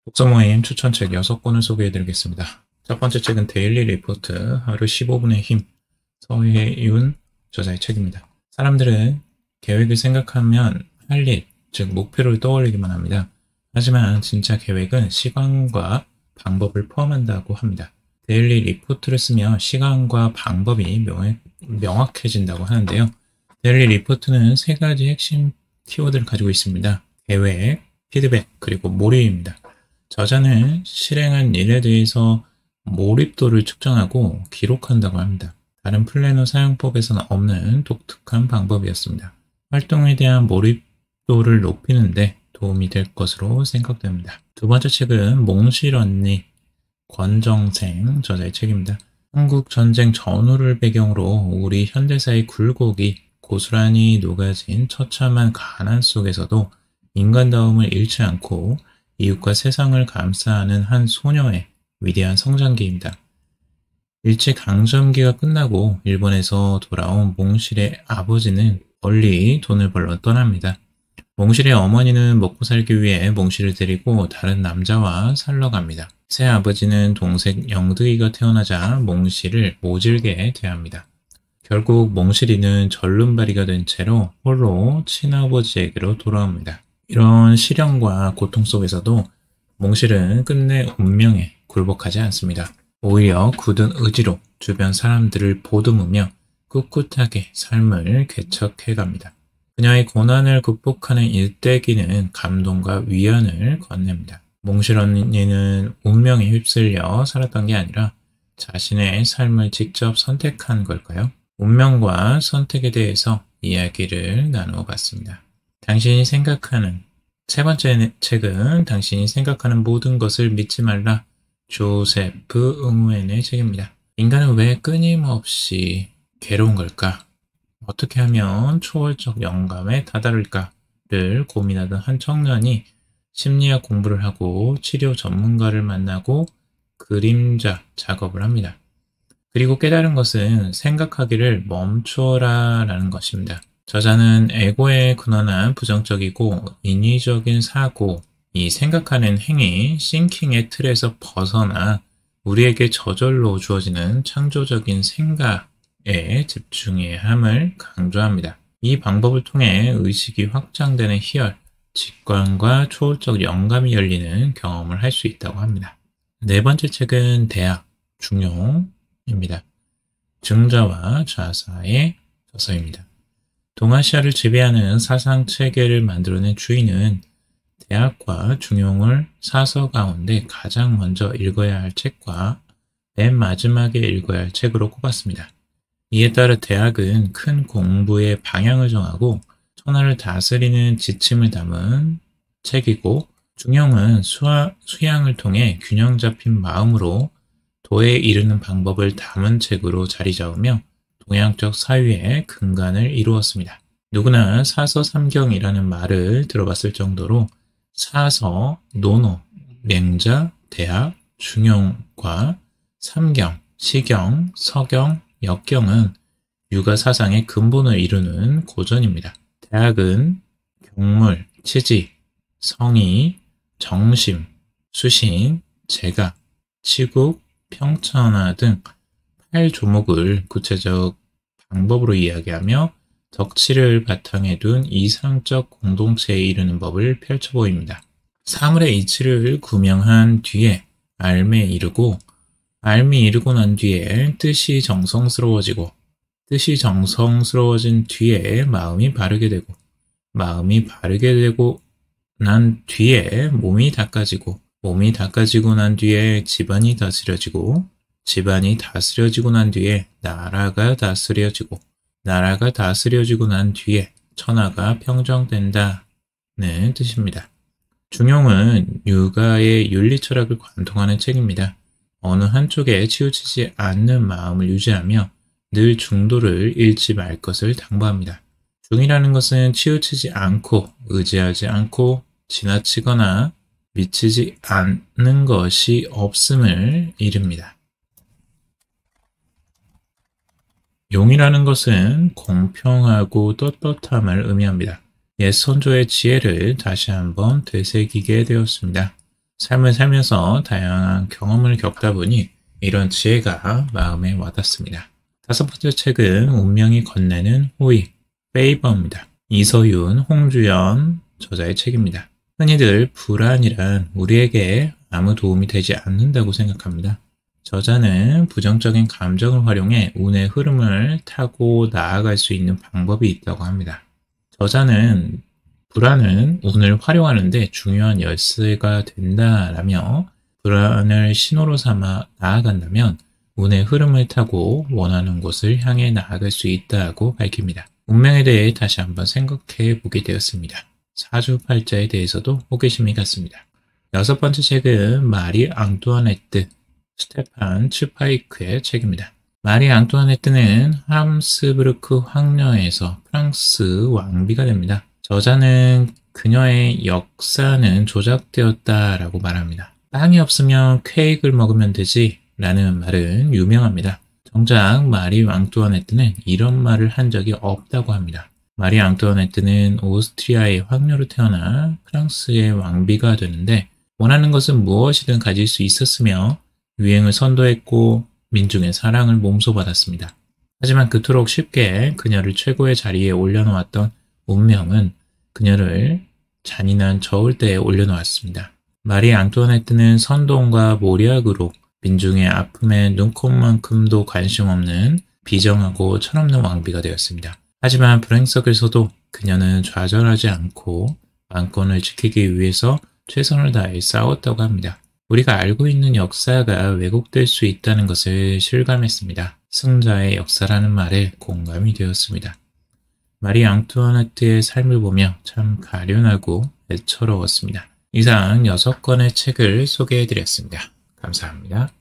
독서 모임 추천책 6권을 소개해드리겠습니다. 첫 번째 책은 데일리 리포트 하루 15분의 힘, 서혜윤 저자의 책입니다. 사람들은 계획을 생각하면 할 일, 즉 목표를 떠올리기만 합니다. 하지만 진짜 계획은 시간과 방법을 포함한다고 합니다. 데일리 리포트를 쓰면 시간과 방법이 명확해진다고 하는데요. 데일리 리포트는 3가지 핵심 키워드를 가지고 있습니다. 계획, 피드백, 그리고 몰입입니다. 저자는 실행한 일에 대해서 몰입도를 측정하고 기록한다고 합니다. 다른 플래너 사용법에서는 없는 독특한 방법이었습니다. 활동에 대한 몰입도를 높이는데 도움이 될 것으로 생각됩니다. 두 번째 책은 몽실 언니 권정생 저자의 책입니다. 한국 전쟁 전후를 배경으로 우리 현대사의 굴곡이 고스란히 녹아진 처참한 가난 속에서도 인간다움을 잃지 않고 이웃과 세상을 감싸는 한 소녀의 위대한 성장기입니다. 일제강점기가 끝나고 일본에서 돌아온 몽실의 아버지는 멀리 돈을 벌러 떠납니다. 몽실의 어머니는 먹고 살기 위해 몽실을 데리고 다른 남자와 살러 갑니다. 새 아버지는 동생 영득이가 태어나자 몽실을 모질게 대합니다. 결국 몽실이는 절름발이가 된 채로 홀로 친아버지에게로 돌아옵니다. 이런 시련과 고통 속에서도 몽실은 끝내 운명에 굴복하지 않습니다. 오히려 굳은 의지로 주변 사람들을 보듬으며 꿋꿋하게 삶을 개척해 갑니다. 그녀의 고난을 극복하는 일대기는 감동과 위안을 건넵니다. 몽실 언니는 운명에 휩쓸려 살았던 게 아니라 자신의 삶을 직접 선택한 걸까요? 운명과 선택에 대해서 이야기를 나누어 봤습니다. 당신이 생각하는 세 번째 책은 당신이 생각하는 모든 것을 믿지 말라 조세프 응우엔의 책입니다. 인간은 왜 끊임없이 괴로운 걸까? 어떻게 하면 초월적 영감에 다다를까를 고민하던 한 청년이 심리학 공부를 하고 치료 전문가를 만나고 그림자 작업을 합니다. 그리고 깨달은 것은 생각하기를 멈춰라 라는 것입니다. 저자는 에고에 근원한 부정적이고 인위적인 사고, 이 생각하는 행위, 싱킹의 틀에서 벗어나 우리에게 저절로 주어지는 창조적인 생각에 집중해야 함을 강조합니다. 이 방법을 통해 의식이 확장되는 희열, 직관과 초월적 영감이 열리는 경험을 할 수 있다고 합니다. 네 번째 책은 대학, 중용입니다. 증자와 좌사의 저서입니다. 동아시아를 지배하는 사상 체계를 만들어낸 주인은 대학과 중용을 사서 가운데 가장 먼저 읽어야 할 책과 맨 마지막에 읽어야 할 책으로 꼽았습니다. 이에 따라 대학은 큰 공부의 방향을 정하고 천하를 다스리는 지침을 담은 책이고 중용은 수양을 통해 균형 잡힌 마음으로 도에 이르는 방법을 담은 책으로 자리 잡으며 동양적 사유의 근간을 이루었습니다. 누구나 사서삼경이라는 말을 들어봤을 정도로 사서, 논어, 맹자, 대학, 중용과 삼경, 시경, 서경, 역경은 유가 사상의 근본을 이루는 고전입니다. 대학은 경물, 치지, 성의, 정심, 수신, 재가, 치국, 평천하 등 8조목을 구체적 방법으로 이야기하며 덕치를 바탕에 둔 이상적 공동체에 이르는 법을 펼쳐 보입니다. 사물의 이치를 구명한 뒤에 알매 이르고 알미 이르고 난 뒤에 뜻이 정성스러워지고 뜻이 정성스러워진 뒤에 마음이 바르게 되고 마음이 바르게 되고 난 뒤에 몸이 닦아지고 몸이 닦아지고 난 뒤에 집안이 다스려지고 집안이 다스려지고 난 뒤에 나라가 다스려지고 나라가 다스려지고 난 뒤에 천하가 평정된다는 뜻입니다. 중용은 유가의 윤리 철학을 관통하는 책입니다. 어느 한쪽에 치우치지 않는 마음을 유지하며 늘 중도를 잃지 말 것을 당부합니다. 중이라는 것은 치우치지 않고 의지하지 않고 지나치거나 미치지 않는 것이 없음을 이릅니다. 용이라는 것은 공평하고 떳떳함을 의미합니다. 옛 선조의 지혜를 다시 한번 되새기게 되었습니다. 삶을 살면서 다양한 경험을 겪다 보니 이런 지혜가 마음에 와닿습니다. 다섯 번째 책은 운명이 건네는 호의, 페이버입니다. 이서윤, 홍주연 저자의 책입니다. 흔히들 불안이란 우리에게 아무 도움이 되지 않는다고 생각합니다. 저자는 부정적인 감정을 활용해 운의 흐름을 타고 나아갈 수 있는 방법이 있다고 합니다. 저자는 불안은 운을 활용하는데 중요한 열쇠가 된다라며 불안을 신호로 삼아 나아간다면 운의 흐름을 타고 원하는 곳을 향해 나아갈 수 있다고 밝힙니다. 운명에 대해 다시 한번 생각해 보게 되었습니다. 사주팔자에 대해서도 호기심이 갔습니다. 여섯 번째 책은 마리 앙뚜아네트 스테판 츠파이크의 책입니다. 마리 앙뚜아네트는 함스부르크 황녀에서 프랑스 왕비가 됩니다. 저자는 그녀의 역사는 조작되었다라고 말합니다. 빵이 없으면 케이크를 먹으면 되지 라는 말은 유명합니다. 정작 마리 앙뚜아네트는 이런 말을 한 적이 없다고 합니다. 마리 앙뚜아네트는 오스트리아의 황녀로 태어나 프랑스의 왕비가 되는데 원하는 것은 무엇이든 가질 수 있었으며 유행을 선도했고 민중의 사랑을 몸소받았습니다. 하지만 그토록 쉽게 그녀를 최고의 자리에 올려놓았던 운명은 그녀를 잔인한 저울대에 올려놓았습니다. 마리 앙뚜아네트는 선동과 모략으로 민중의 아픔에 눈꼽만큼도 관심 없는 비정하고 철없는 왕비가 되었습니다. 하지만 불행 속에서도 그녀는 좌절하지 않고 왕권을 지키기 위해서 최선을 다해 싸웠다고 합니다. 우리가 알고 있는 역사가 왜곡될 수 있다는 것을 실감했습니다. 승자의 역사라는 말에 공감이 되었습니다. 마리 앙뚜아네트의 삶을 보며 참 가련하고 애처로웠습니다. 이상 6권의 책을 소개해드렸습니다. 감사합니다.